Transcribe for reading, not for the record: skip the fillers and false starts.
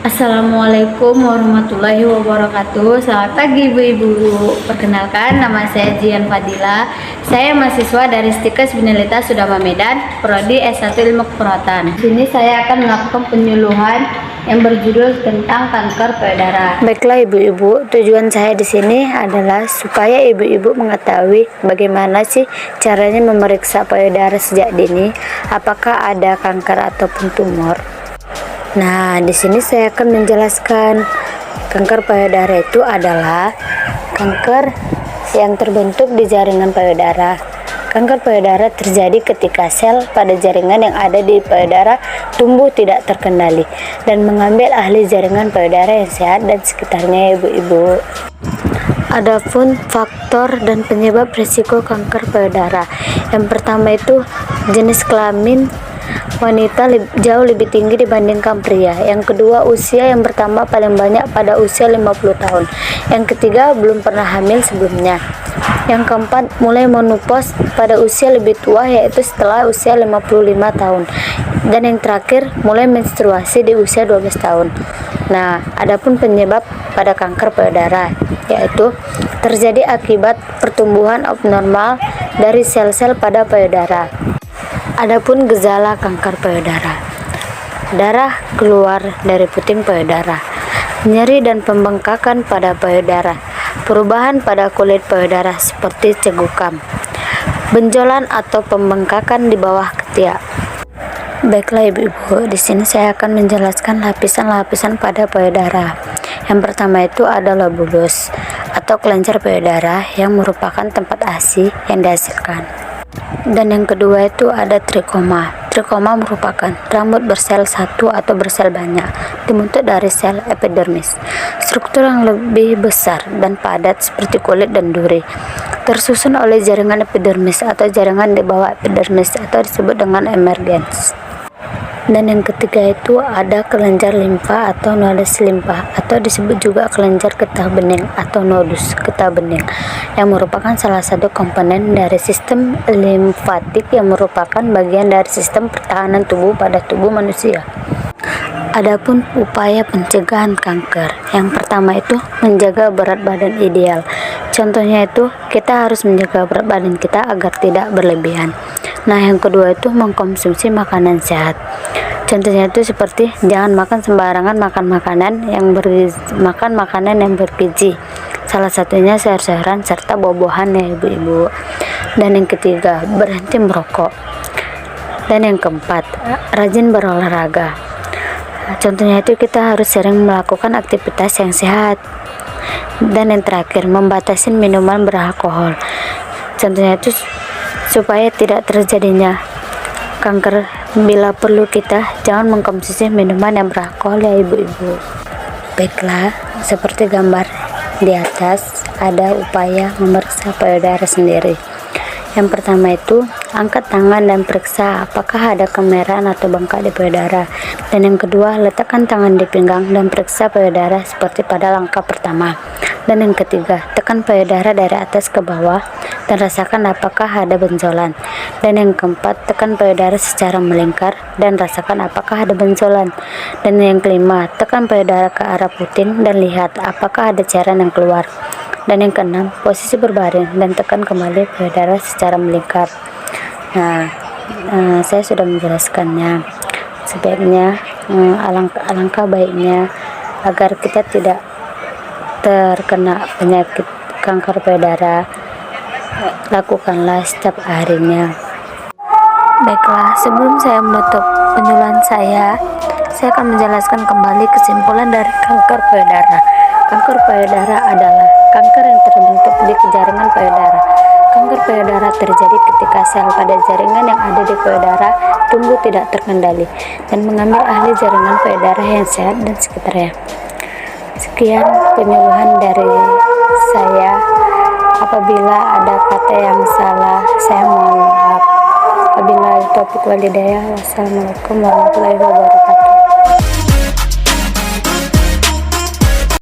Assalamualaikum warahmatullahi wabarakatuh. Selamat pagi ibu-ibu. Perkenalkan, nama saya Jian Fadila. Saya mahasiswa dari Stikes Binelita Sudama Medan, Prodi S1 Ilmu Keperawatan. Di sini saya akan melakukan penyuluhan yang berjudul tentang kanker payudara. Baiklah ibu-ibu, tujuan saya di sini adalah supaya ibu-ibu mengetahui bagaimana sih caranya memeriksa payudara sejak dini, apakah ada kanker ataupun tumor. Nah, di sini saya akan menjelaskan kanker payudara itu adalah kanker yang terbentuk di jaringan payudara. Kanker payudara terjadi ketika sel pada jaringan yang ada di payudara tumbuh tidak terkendali dan mengambil ahli jaringan payudara yang sehat dan sekitarnya ibu-ibu. Adapun faktor dan penyebab risiko kanker payudara. Yang pertama itu jenis kelamin wanita jauh lebih tinggi dibandingkan pria. Yang kedua, usia yang bertambah paling banyak pada usia 50 tahun. Yang ketiga, belum pernah hamil sebelumnya. Yang keempat, mulai menopause pada usia lebih tua, yaitu setelah usia 55 tahun. Dan yang terakhir, mulai menstruasi di usia 12 tahun. Nah, adapun penyebab pada kanker payudara, yaitu terjadi akibat pertumbuhan abnormal dari sel-sel pada payudara. Adapun gejala kanker payudara: darah keluar dari puting payudara, nyeri dan pembengkakan pada payudara, perubahan pada kulit payudara seperti cegukam, benjolan atau pembengkakan di bawah ketiak. Baiklah ibu-ibu, di sini saya akan menjelaskan lapisan-lapisan pada payudara. Yang pertama itu adalah bulus atau kelenjar payudara yang merupakan tempat ASI yang dihasilkan. Dan yang kedua itu ada trikoma. Trikoma merupakan rambut bersel satu atau bersel banyak, dibentuk dari sel epidermis. Struktur yang lebih besar dan padat seperti kulit dan duri, tersusun oleh jaringan epidermis atau jaringan di bawah epidermis atau disebut dengan emergens. Dan yang ketiga itu ada kelenjar limfa atau nodus limfa atau disebut juga kelenjar getah bening atau nodus getah bening, yang merupakan salah satu komponen dari sistem limfatik yang merupakan bagian dari sistem pertahanan tubuh pada tubuh manusia. Adapun upaya pencegahan kanker, yang pertama itu menjaga berat badan ideal. Contohnya itu kita harus menjaga berat badan kita agar tidak berlebihan. Nah, yang kedua itu mengkonsumsi makanan sehat. Contohnya itu seperti jangan makan sembarangan makan makanan yang bergizi. Salah satunya sayur-sayuran serta buah-buahan ya ibu-ibu. Dan yang ketiga, berhenti merokok. Dan yang keempat, rajin berolahraga. Contohnya itu kita harus sering melakukan aktivitas yang sehat. Dan yang terakhir, membatasi minuman beralkohol. Contohnya itu supaya tidak terjadinya kanker. Bila perlu kita jangan mengkonsumsi minuman yang beralkohol ya ibu-ibu. Baiklah, seperti gambar di atas ada upaya memeriksa payudara sendiri. Yang pertama itu angkat tangan dan periksa apakah ada kemerahan atau bengkak di payudara. Dan yang kedua, letakkan tangan di pinggang dan periksa payudara seperti pada langkah pertama. Dan yang ketiga, tekan payudara dari atas ke bawah dan rasakan apakah ada benjolan. Dan yang keempat, tekan payudara secara melingkar dan rasakan apakah ada benjolan. Dan yang kelima, tekan payudara ke arah puting dan lihat apakah ada cairan yang keluar. Dan yang keenam, posisi berbaring dan tekan kembali payudara secara melingkar. Nah, saya sudah menjelaskannya. Sebaiknya alangkah baiknya agar kita tidak terkena penyakit kanker payudara, lakukanlah setiap harinya. Baiklah, sebelum saya menutup penyuluhan saya akan menjelaskan kembali kesimpulan dari kanker payudara. Kanker payudara adalah kanker yang terbentuk di jaringan payudara. Kanker payudara terjadi ketika sel pada jaringan yang ada di payudara tumbuh tidak terkendali dan mengambil ahli jaringan payudara yang sehat dan sekitarnya. Sekian penyuluhan dari saya. Apabila ada kata yang salah, saya mohon maaf. Wabillahi taufiq wal hidayah. Wassalamualaikum warahmatullahi wabarakatuh.